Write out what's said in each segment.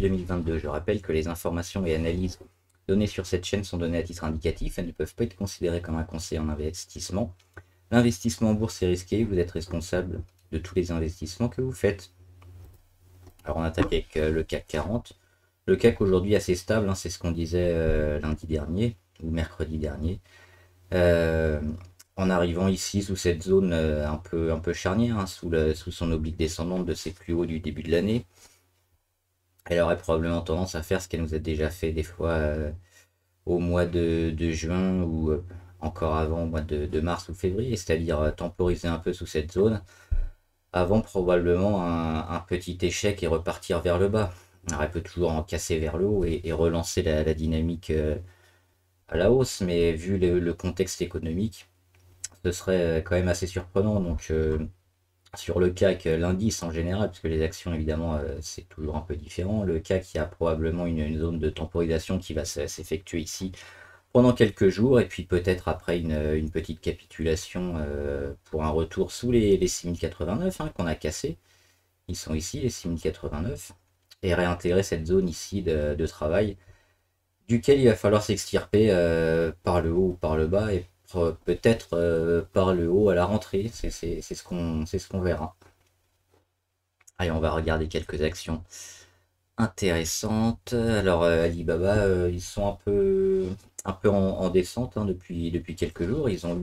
2022. Je rappelle que les informations et analyses données sur cette chaîne sont données à titre indicatif. Elles ne peuvent pas être considérées comme un conseil en investissement. L'investissement en bourse est risqué. Vous êtes responsable de tous les investissements que vous faites. Alors on attaque avec le CAC 40. Le CAC aujourd'hui assez stable, hein, c'est ce qu'on disait lundi dernier ou mercredi dernier. En arrivant ici sous cette zone un peu charnière, hein, sous son oblique descendante de ses plus hauts du début de l'année, elle aurait probablement tendance à faire ce qu'elle nous a déjà fait des fois au mois de juin ou encore avant au mois de mars ou février, c'est-à-dire temporiser un peu sous cette zone avant probablement un petit échec et repartir vers le bas. Alors, elle peut toujours en casser vers le haut et relancer la dynamique à la hausse, mais vu le contexte économique, ce serait quand même assez surprenant. Donc sur le CAC, l'indice en général, parce que les actions évidemment c'est toujours un peu différent, le CAC il y a probablement une zone de temporisation qui va s'effectuer ici pendant quelques jours, et puis peut-être après une petite capitulation pour un retour sous les 6089 hein, qu'on a cassé. Ils sont ici les 6089, et réintégrer cette zone ici de travail duquel il va falloir s'extirper par le haut ou par le bas, et peut-être par le haut à la rentrée. C'est ce qu'on verra. Allez, on va regarder quelques actions intéressantes. Alors Alibaba, ils sont un peu en descente hein, depuis quelques jours. Ils ont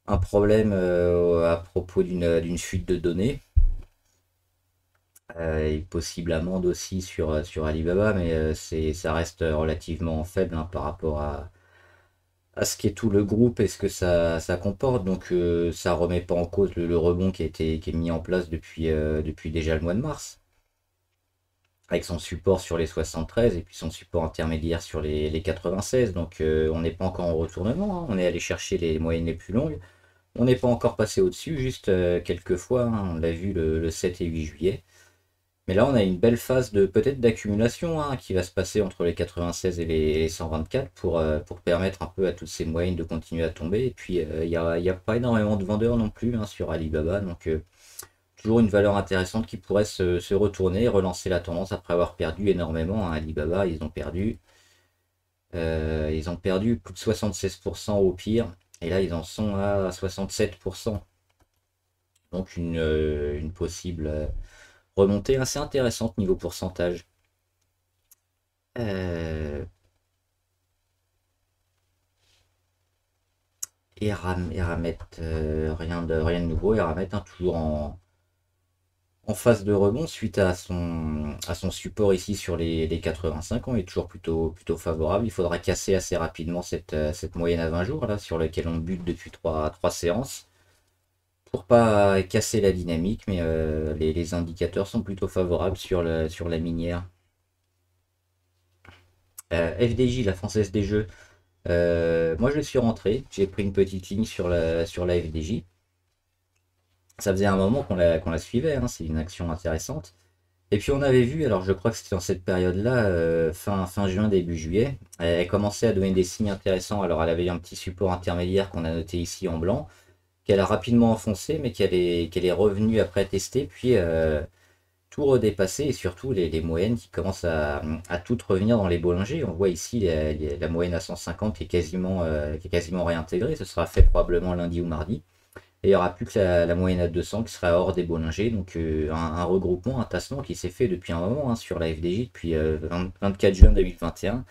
un problème à propos d'une fuite de données. Et possible amende aussi sur Alibaba, mais ça reste relativement faible hein, par rapport à ce qu'est tout le groupe et ce que ça comporte. Donc ça remet pas en cause le rebond qui est mis en place depuis déjà le mois de mars, avec son support sur les 73 et puis son support intermédiaire sur les 96. Donc on n'est pas encore en retournement, hein. On est allé chercher les moyennes les plus longues. On n'est pas encore passé au-dessus, juste quelques fois, hein. On l'a vu le 7 et 8 juillet. Mais là, on a une belle phase de peut-être d'accumulation hein, qui va se passer entre les 96 et les 124 pour permettre un peu à toutes ces moyennes de continuer à tomber. Et puis, il n'y a pas énormément de vendeurs non plus hein, sur Alibaba. Donc, toujours une valeur intéressante qui pourrait se retourner et relancer la tendance après avoir perdu énormément. Hein. Alibaba, ils ont perdu plus de 76% au pire. Et là, ils en sont à 67%. Donc, une possible remontée assez intéressante niveau pourcentage. Eramet, rien de nouveau. Eramet hein, toujours en phase de rebond suite à son support ici sur les 85 ans. Il est toujours plutôt favorable. Il faudra casser assez rapidement cette moyenne à 20 jours là, sur laquelle on bute depuis 3 séances, pour pas casser la dynamique, mais les indicateurs sont plutôt favorables sur la minière. FDJ, la Française des Jeux, moi je suis rentré, j'ai pris une petite ligne sur la FDJ. Ça faisait un moment qu'on la suivait, hein, c'est une action intéressante. Et puis on avait vu, alors je crois que c'était dans cette période-là, fin juin, début juillet, elle commençait à donner des signes intéressants. Alors elle avait eu un petit support intermédiaire qu'on a noté ici en blanc, qu'elle a rapidement enfoncé, mais qu'elle est revenue après tester, puis tout redépasser, et surtout les moyennes qui commencent à toutes revenir dans les Bollinger. On voit ici la moyenne à 150 qui est quasiment réintégrée. Ce sera fait probablement lundi ou mardi. Et il n'y aura plus que la moyenne à 200 qui sera hors des Bollinger. Donc un regroupement, un tassement qui s'est fait depuis un moment hein, sur la FDJ, depuis 24 juin 2021.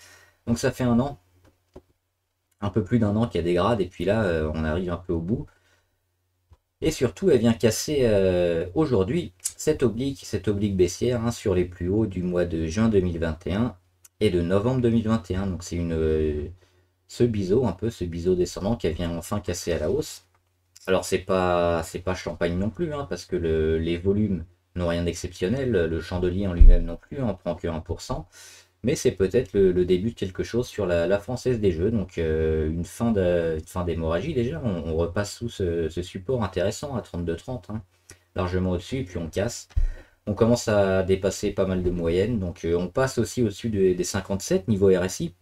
Donc ça fait un peu plus d'un an qu'elle dégrade, et puis là on arrive un peu au bout. Et surtout, elle vient casser aujourd'hui cette oblique baissière hein, sur les plus hauts du mois de juin 2021 et de novembre 2021. Donc c'est ce biseau, un peu ce biseau descendant qu'elle vient enfin casser à la hausse. Alors c'est pas champagne non plus, hein, parce que les volumes n'ont rien d'exceptionnel, le chandelier en lui-même non plus, on prend que 1%. Mais c'est peut-être le début de quelque chose sur la Française des Jeux. Donc une fin d'hémorragie déjà. On repasse sous ce support intéressant à 32,30. Hein, largement au-dessus, et puis on casse. On commence à dépasser pas mal de moyennes. Donc on passe aussi au-dessus des 57 niveau RSI.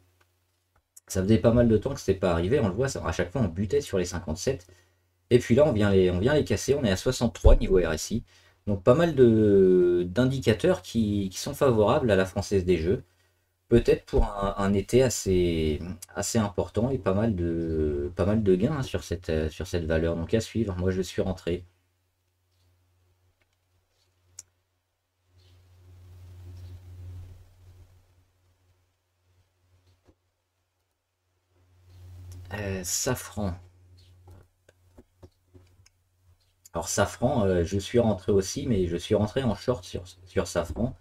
Ça faisait pas mal de temps que c'était pas arrivé. On le voit, à chaque fois on butait sur les 57. Et puis là on vient les casser. On est à 63 niveau RSI. Donc pas mal d'indicateurs qui sont favorables à la Française des Jeux. Peut-être pour un été assez important et pas mal de gains, hein, sur cette valeur. Donc à suivre, moi je suis rentré. Safran. Alors Safran, je suis rentré aussi, mais je suis rentré en short sur Safran.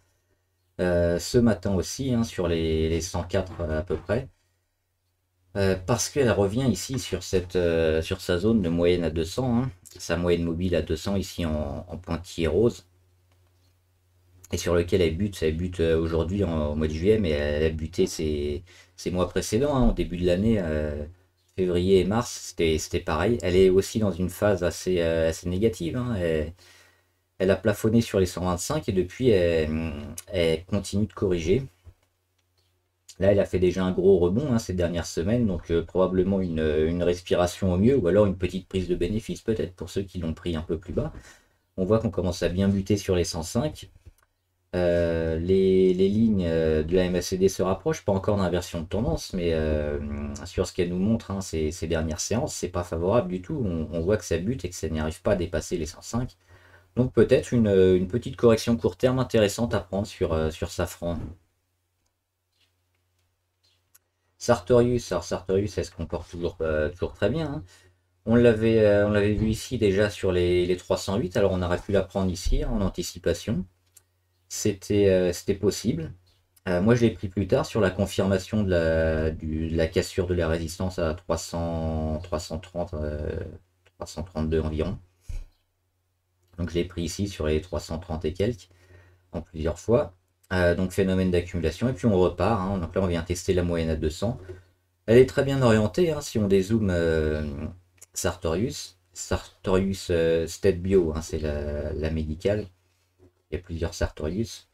Ce matin aussi, hein, sur les 104 à peu près. Parce qu'elle revient ici sur sa zone de moyenne à 200, hein, sa moyenne mobile à 200 ici en pointillé rose, et sur lequel elle bute aujourd'hui au mois de juillet, mais elle a buté ces mois précédents, hein, au début de l'année, février et mars, c'était pareil. Elle est aussi dans une phase assez négative, hein. Elle a plafonné sur les 125 et depuis elle continue de corriger. Là, elle a fait déjà un gros rebond, hein, ces dernières semaines, donc probablement une respiration au mieux, ou alors une petite prise de bénéfice peut-être pour ceux qui l'ont pris un peu plus bas. On voit qu'on commence à bien buter sur les 105. Les lignes de la MACD se rapprochent, pas encore d'inversion de tendance, mais sur ce qu'elle nous montre, hein, ces dernières séances, c'est pas favorable du tout. On voit que ça bute et que ça n'y arrive pas à dépasser les 105. Donc peut-être une petite correction court terme intéressante à prendre sur Safran. Sartorius, alors Sartorius, elle se comporte toujours très bien, hein. On l'avait vu ici déjà sur les 308, alors on aurait pu la prendre ici, hein, en anticipation. C'était possible. Moi, je l'ai pris plus tard sur la confirmation de la cassure de la résistance à 300, 330, 332 environ. Donc je l'ai pris ici sur les 330 et quelques, en plusieurs fois. Donc phénomène d'accumulation, et puis on repart, hein. Donc là, on vient tester la moyenne à 200. Elle est très bien orientée, hein, si on dézoome Sartorius. Sartorius State Bio, hein, c'est la médicale. Il y a plusieurs Sartorius.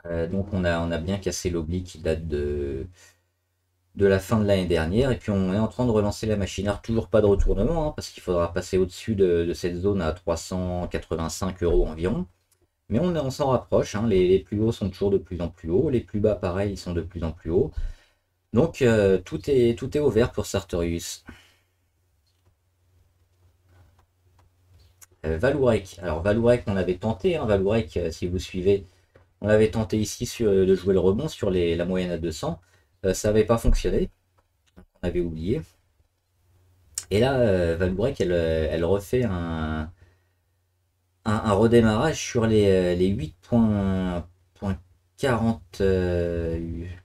Donc on a bien cassé l'oblique qui date de la fin de l'année dernière. Et puis on est en train de relancer la machine. Alors toujours pas de retournement, hein, parce qu'il faudra passer au-dessus de cette zone à 385 euros environ. Mais on s'en rapproche, hein. Les plus hauts sont toujours de plus en plus hauts. Les plus bas, pareil, ils sont de plus en plus hauts. Donc tout est ouvert pour Sartorius. Valourec. Alors Valourec, on avait tenté, hein, Valourec, si vous suivez, on avait tenté ici de jouer le rebond sur la moyenne à 200. Ça n'avait pas fonctionné, on avait oublié. Et là, Valourec, elle refait un redémarrage sur les 8.40,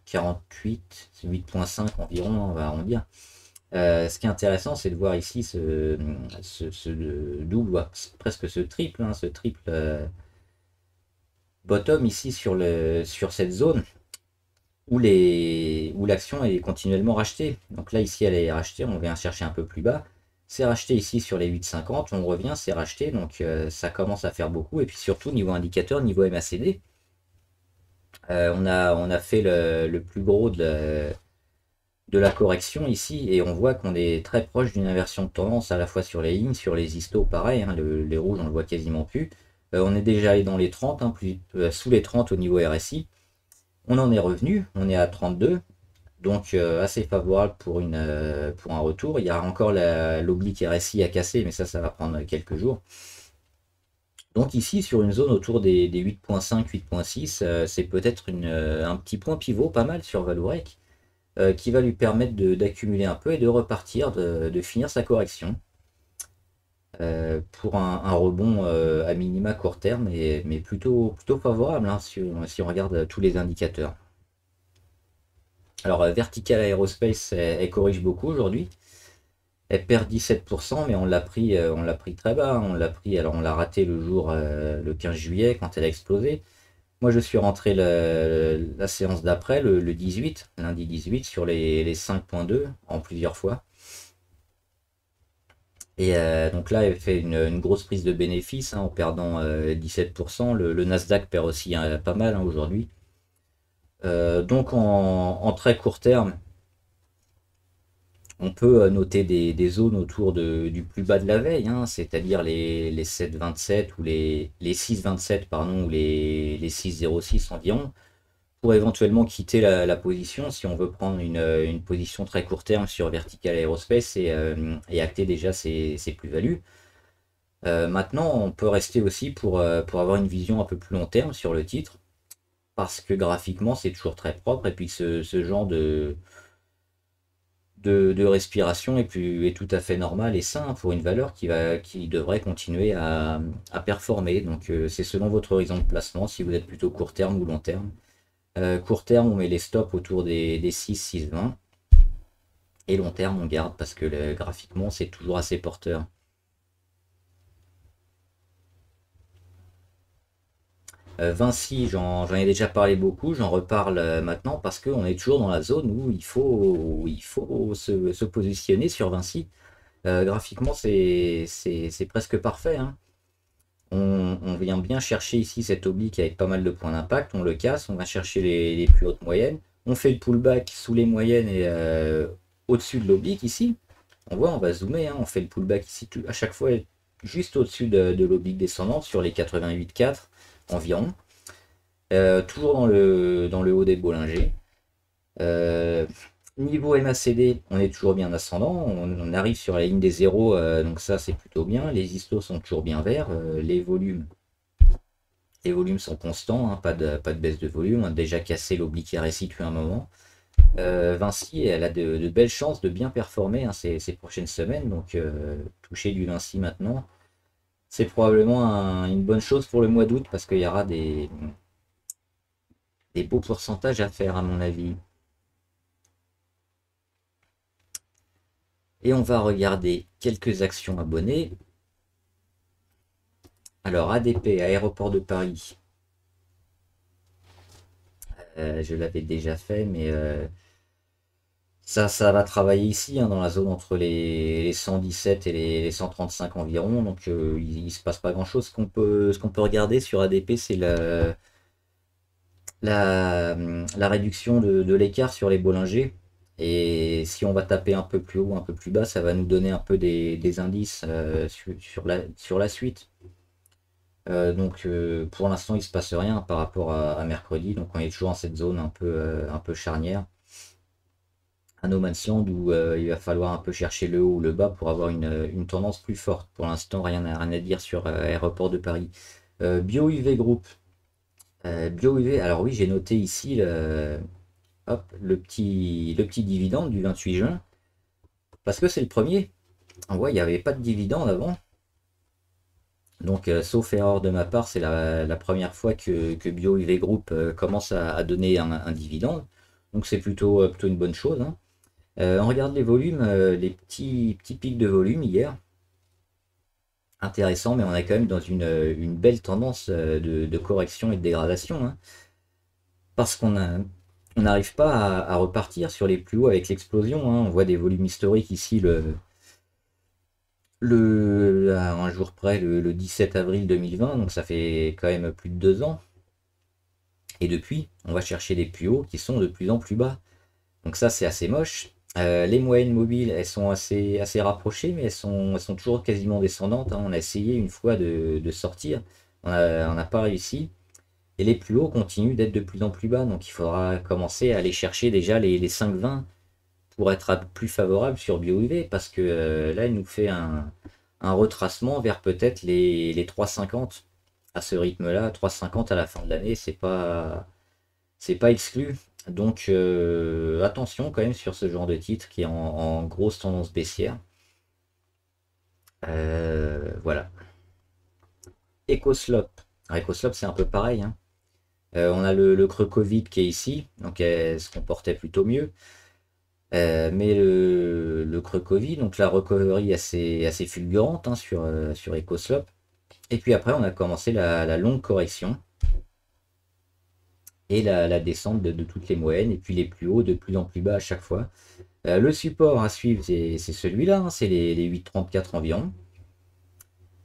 48, 8.5 environ, on va arrondir. Ce qui est intéressant, c'est de voir ici ce double, presque ce triple, hein, ce triple bottom ici sur cette zone où l'action est continuellement rachetée. Donc là, ici, elle est rachetée, on vient chercher un peu plus bas. C'est racheté ici sur les 8,50, on revient, c'est racheté, donc ça commence à faire beaucoup. Et puis surtout, niveau indicateur, niveau MACD, on a fait le plus gros de la correction ici, et on voit qu'on est très proche d'une inversion de tendance à la fois sur les lignes, sur les histos, pareil, hein, les rouges, on le voit quasiment plus. On est déjà allé dans les 30, hein, sous les 30 au niveau RSI. On en est revenu, on est à 32, donc assez favorable pour un retour. Il y a encore l'oblique RSI à casser, mais ça va prendre quelques jours. Donc ici, sur une zone autour des 8.5, 8.6, c'est peut-être un petit point pivot pas mal sur Valourec, qui va lui permettre d'accumuler un peu et de repartir, de finir sa correction. Pour un rebond à minima court terme, mais plutôt favorable, hein, si on regarde tous les indicateurs. Alors Vertical Aerospace, elle corrige beaucoup aujourd'hui. Elle perd 17%, mais on l'a pris très bas, hein. Alors on l'a raté le 15 juillet quand elle a explosé. Moi je suis rentré la séance d'après, le 18, lundi 18, sur les 5.2 en plusieurs fois. Et donc là, elle fait une grosse prise de bénéfice, hein, en perdant 17%. Le Nasdaq perd aussi, hein, pas mal, hein, aujourd'hui. Donc en très court terme, On peut noter des zones autour du plus bas de la veille, hein, c'est-à-dire les 7,27 ou les 6,27 pardon, ou les 6,06 environ, pour éventuellement quitter la position si on veut prendre une position très court terme sur Vertical Aerospace et acter déjà ses plus-values. Maintenant, on peut rester aussi pour avoir une vision un peu plus long terme sur le titre, parce que graphiquement, c'est toujours très propre, et puis ce genre de respiration est tout à fait normal et sain pour une valeur qui devrait continuer à performer. Donc c'est selon votre horizon de placement, si vous êtes plutôt court terme ou long terme. Court terme, on met les stops autour des 6, 6, 20. Et long terme, on garde parce que graphiquement, c'est toujours assez porteur. Vinci, j'en ai déjà parlé beaucoup, j'en reparle maintenant parce qu'on est toujours dans la zone où il faut se positionner sur Vinci. Graphiquement, c'est presque parfait, hein. On vient bien chercher ici cet oblique avec pas mal de points d'impact, on le casse, on va chercher les plus hautes moyennes, on fait le pullback sous les moyennes et au-dessus de l'oblique ici. On voit, on va zoomer, hein, on fait le pullback ici à chaque fois juste au-dessus de l'oblique descendante sur les 88,4 environ. Toujours dans le haut des Bollinger. Euh, Niveau MACD, on est toujours bien ascendant, on arrive sur la ligne des zéros, donc ça c'est plutôt bien. Les istos sont toujours bien verts, les volumes sont constants, hein, pas de baisse de volume. On a déjà cassé l'oblique RSI depuis un moment. Vinci, elle a de belles chances de bien performer, hein, ces prochaines semaines, donc toucher du Vinci maintenant, c'est probablement une bonne chose pour le mois d'août parce qu'il y aura des beaux pourcentages à faire à mon avis. Et on va regarder quelques actions abonnées. Alors ADP, Aéroport de Paris, je l'avais déjà fait, mais ça va travailler ici, hein, dans la zone entre les 117 et les 135 environ, donc il ne se passe pas grand-chose. Ce qu'on peut regarder sur ADP, c'est la réduction de l'écart sur les Bollinger. Et si on va taper un peu plus haut, un peu plus bas, ça va nous donner un peu des indices sur la suite. Donc pour l'instant, il ne se passe rien par rapport à mercredi. Donc on est toujours dans cette zone un peu charnière. Un no man's land où il va falloir un peu chercher le haut ou le bas pour avoir une tendance plus forte. Pour l'instant, rien à dire sur Aéroport de Paris. BioUV Group. BioUV, alors oui, j'ai noté ici hop, le petit dividende du 28 juin. Parce que c'est le premier. On voit, il n'y avait pas de dividende avant. Donc, sauf erreur de ma part, c'est la première fois que BioUV Group commence à donner un dividende. Donc, c'est plutôt une bonne chose, hein. On regarde les volumes, les petits pics de volume hier. Intéressant, mais on est quand même dans une belle tendance de correction et de dégradation, hein. Parce on n'arrive pas à repartir sur les plus hauts avec l'explosion, hein. On voit des volumes historiques ici, à un jour près, le 17 avril 2020, donc ça fait quand même plus de 2 ans. Et depuis, on va chercher des plus hauts qui sont de plus en plus bas. Donc ça, c'est assez moche. Les moyennes mobiles, elles sont assez rapprochées, mais elles sont toujours quasiment descendantes, hein. On a essayé une fois de sortir, on n'a pas réussi. Et les plus hauts continuent d'être de plus en plus bas, donc il faudra commencer à aller chercher déjà les 5,20 pour être plus favorable sur BioUV, parce que là, il nous fait un retracement vers peut-être les 3,50 à ce rythme-là. 3,50 à la fin de l'année, c'est pas exclu. Donc attention quand même sur ce genre de titre qui est en grosse tendance baissière. Voilà. EcoSlop. Alors, EcoSlop, c'est un peu pareil, hein. On a le creux Covid qui est ici, donc elle se comportait plutôt mieux. Mais le creux Covid, donc la recovery assez fulgurante, hein, sur EcoSlop. Et puis après, on a commencé la longue correction et la descente de toutes les moyennes, et puis les plus hauts de plus en plus bas à chaque fois. Le support à suivre, c'est celui-là, hein, c'est les 8,34 environ.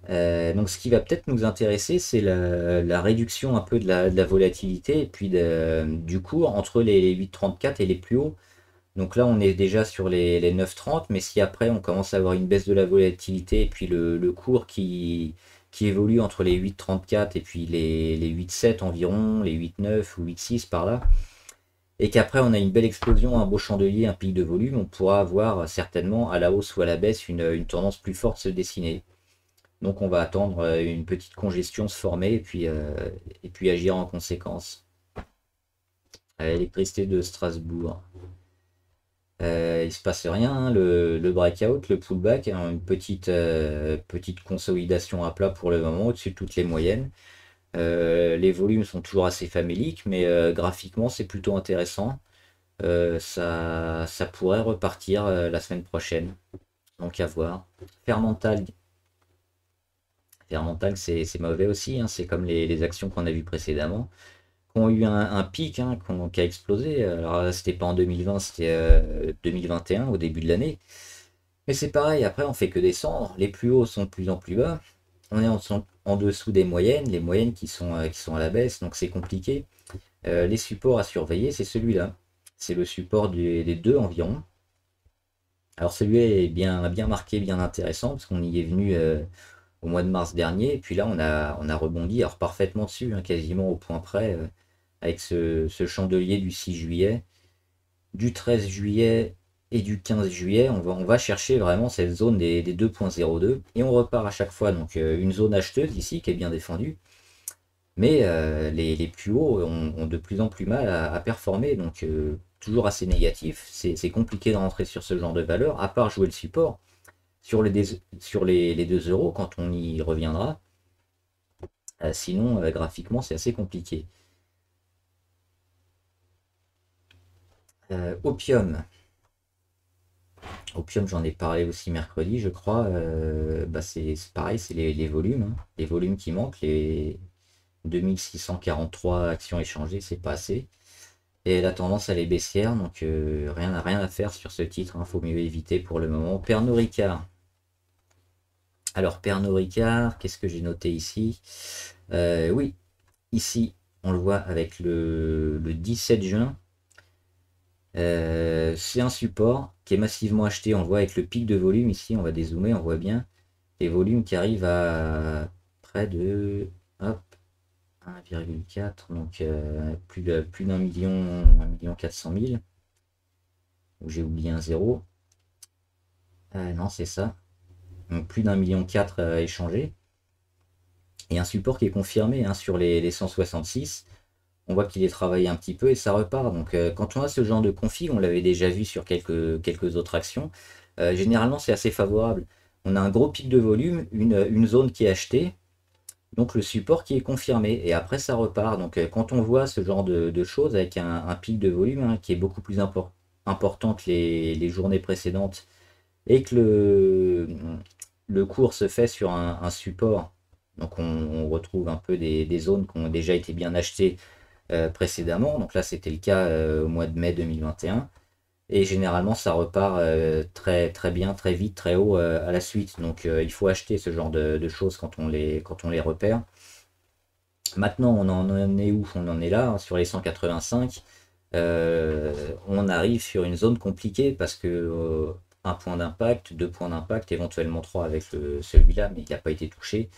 Donc ce qui va peut-être nous intéresser, c'est la réduction un peu de la volatilité et puis du cours entre les 8,34 et les plus hauts. Donc là, on est déjà sur les 9,30, mais si après on commence à avoir une baisse de la volatilité et puis le cours qui évolue entre les 8,34 et puis les 8,7 environ, les 8,9 ou 8,6 par là, et qu'après on a une belle explosion, un beau chandelier, un pic de volume, on pourra avoir certainement à la hausse ou à la baisse une tendance plus forte se dessiner. Donc on va attendre une petite congestion se former et puis agir en conséquence. L'électricité de Strasbourg. Il se passe rien, hein, le breakout, le pullback, hein, une petite consolidation à plat pour le moment, au-dessus de toutes les moyennes. Les volumes sont toujours assez faméliques, mais graphiquement c'est plutôt intéressant. Ça pourrait repartir la semaine prochaine. Donc à voir. Fermental. Fermental c'est mauvais aussi, hein, c'est comme les actions qu'on a vues précédemment, qui ont eu un pic, hein, qui a explosé. Alors là, c'était pas en 2020, c'était 2021, au début de l'année. Mais c'est pareil, après on fait que descendre, les plus hauts sont de plus en plus bas, on est en dessous des moyennes, les moyennes qui sont à la baisse, donc c'est compliqué. Les supports à surveiller, c'est celui-là. C'est le support des deux environ. Alors celui-là est bien marqué, bien intéressant, parce qu'on y est venu au mois de mars dernier, et puis là on a rebondi, alors parfaitement dessus, hein, quasiment au point près, avec ce chandelier du 6 juillet, du 13 juillet et du 15 juillet, on va chercher vraiment cette zone des 2,02 et on repart à chaque fois. Donc une zone acheteuse ici qui est bien défendue, mais les plus hauts ont de plus en plus mal à performer, donc toujours assez négatif. C'est compliqué de rentrer sur ce genre de valeur, à part jouer le support sur les 2 euros quand on y reviendra. Sinon, graphiquement, c'est assez compliqué. Opium. Opium, j'en ai parlé aussi mercredi, je crois. Bah c'est pareil, c'est les volumes, hein. Les volumes qui manquent, les 2643 actions échangées, c'est pas assez. Et la tendance, elle est baissière, donc rien à faire sur ce titre, hein, faut mieux éviter pour le moment. Pernod Ricard. Alors, Pernod Ricard, qu'est-ce que j'ai noté ici? Oui, ici, on le voit avec le 17 juin. C'est un support qui est massivement acheté, on le voit avec le pic de volume ici, on va dézoomer, on voit bien les volumes qui arrivent à près de hop, 1,4, donc plus d'un million, 1,4 million. Où j'ai oublié un zéro. Non, c'est ça. Donc plus d'1,4 million échangé. Et un support qui est confirmé, hein, sur les 166. On voit qu'il est travaillé un petit peu et ça repart. Donc quand on a ce genre de config, on l'avait déjà vu sur quelques autres actions, généralement c'est assez favorable. On a un gros pic de volume, une zone qui est achetée, donc le support qui est confirmé, et après ça repart. Donc quand on voit ce genre de choses avec un pic de volume, hein, qui est beaucoup plus important que les journées précédentes, et que le cours se fait sur un support, donc on retrouve un peu des zones qui ont déjà été bien achetées précédemment. Donc là, c'était le cas au mois de mai 2021. Et généralement, ça repart très bien, très vite, très haut à la suite. Donc il faut acheter ce genre de choses quand on les repère. Maintenant, on en est où? On en est là, hein, sur les 185. On arrive sur une zone compliquée parce que un point d'impact, deux points d'impact, éventuellement trois avec celui-là, mais il n'a pas été touché.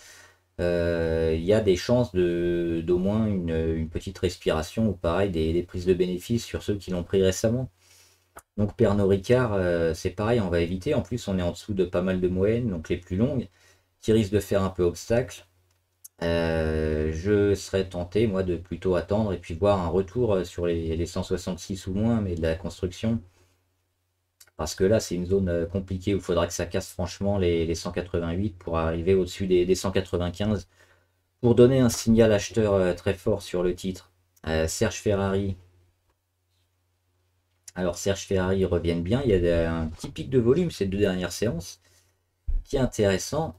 Il y a des chances d'au moins une petite respiration ou pareil des prises de bénéfices sur ceux qui l'ont pris récemment. Donc Pernod Ricard, c'est pareil, on va éviter. En plus, on est en dessous de pas mal de moyennes, donc les plus longues, qui risquent de faire un peu obstacle. Je serais tenté, moi, de plutôt attendre et puis voir un retour sur les 166 ou moins, mais de la construction. Parce que là, c'est une zone compliquée où il faudra que ça casse franchement les 188 pour arriver au-dessus des 195 pour donner un signal acheteur très fort sur le titre. Serge Ferrari. Alors Serge Ferrari reviennent bien. Il y a un petit pic de volume ces deux dernières séances qui est intéressant.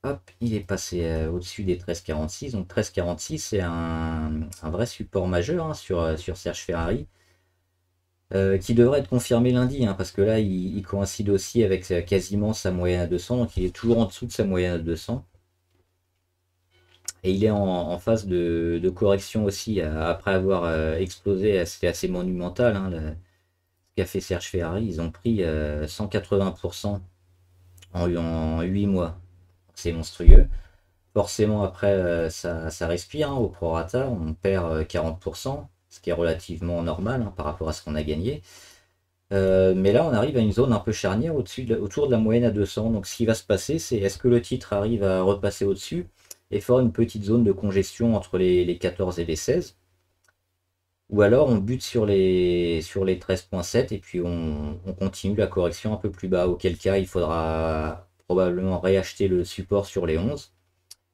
Hop, il est passé au-dessus des 13,46. Donc 13,46, c'est un vrai support majeur, hein, sur Serge Ferrari. Qui devrait être confirmé lundi, hein, parce que là il coïncide aussi avec quasiment sa moyenne à 200, donc il est toujours en dessous de sa moyenne à 200. Et il est en phase de correction aussi, après avoir explosé, c'était assez monumental, hein, qu'a fait Serge Ferrari, ils ont pris 180% en 8 mois. C'est monstrueux. Forcément, après, ça respire au prorata, on perd 40%, ce qui est relativement normal par rapport à ce qu'on a gagné. Mais là, on arrive à une zone un peu charnière autour de la moyenne à 200. Donc, ce qui va se passer, c'est est-ce que le titre arrive à repasser au-dessus et faire une petite zone de congestion entre les 14 et les 16, ou alors on bute sur les 13,7 et puis on continue la correction un peu plus bas, auquel cas il faudra probablement réacheter le support sur les 11.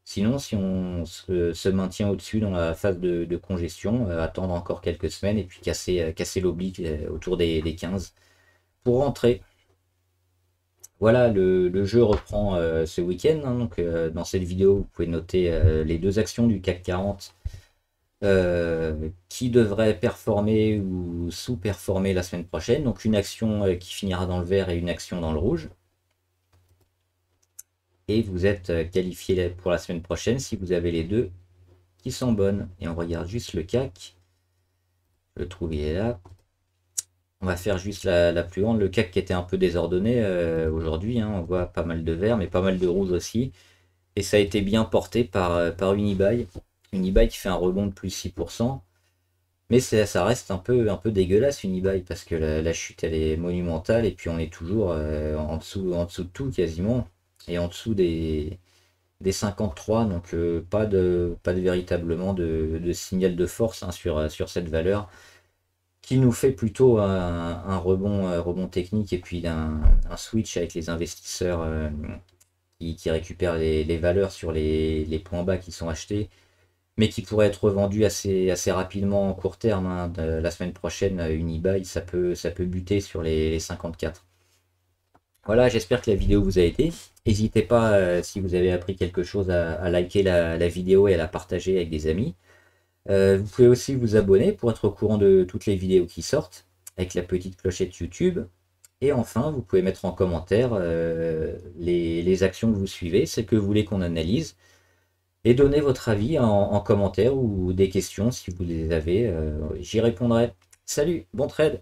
Sinon, si on se maintient au-dessus dans la phase de congestion, attendre encore quelques semaines et puis casser l'oblique autour des 15 pour rentrer. Voilà, le jeu reprend ce week-end. Donc, dans cette vidéo, vous pouvez noter les deux actions du CAC 40 qui devraient performer ou sous-performer la semaine prochaine. Donc, une action qui finira dans le vert et une action dans le rouge. Et vous êtes qualifié pour la semaine prochaine si vous avez les deux qui sont bonnes. Et on regarde juste le CAC. Je le trouve, il est là. On va faire juste la plus grande. Le CAC qui était un peu désordonné aujourd'hui. On voit pas mal de vert, mais pas mal de rouge aussi. Et ça a été bien porté par Unibail. Unibail qui fait un rebond de plus 6%. Mais ça reste un peu dégueulasse Unibail parce que la chute elle est monumentale et puis on est toujours en dessous de tout quasiment. Et en dessous des 53, donc pas de véritablement de signal de force sur cette valeur qui nous fait plutôt un rebond technique et puis un switch avec les investisseurs qui récupèrent les valeurs sur les points bas qui sont achetés, mais qui pourraient être revendus assez rapidement en court terme. La semaine prochaine, Unibail, ça peut buter sur les 54. Voilà, j'espère que la vidéo vous a aidé. N'hésitez pas, si vous avez appris quelque chose, à liker la vidéo et à la partager avec des amis. Vous pouvez aussi vous abonner pour être au courant de toutes les vidéos qui sortent, avec la petite clochette YouTube. Et enfin, vous pouvez mettre en commentaire les actions que vous suivez, celles que vous voulez qu'on analyse, et donner votre avis en commentaire ou des questions si vous les avez. J'y répondrai. Salut, bon trade!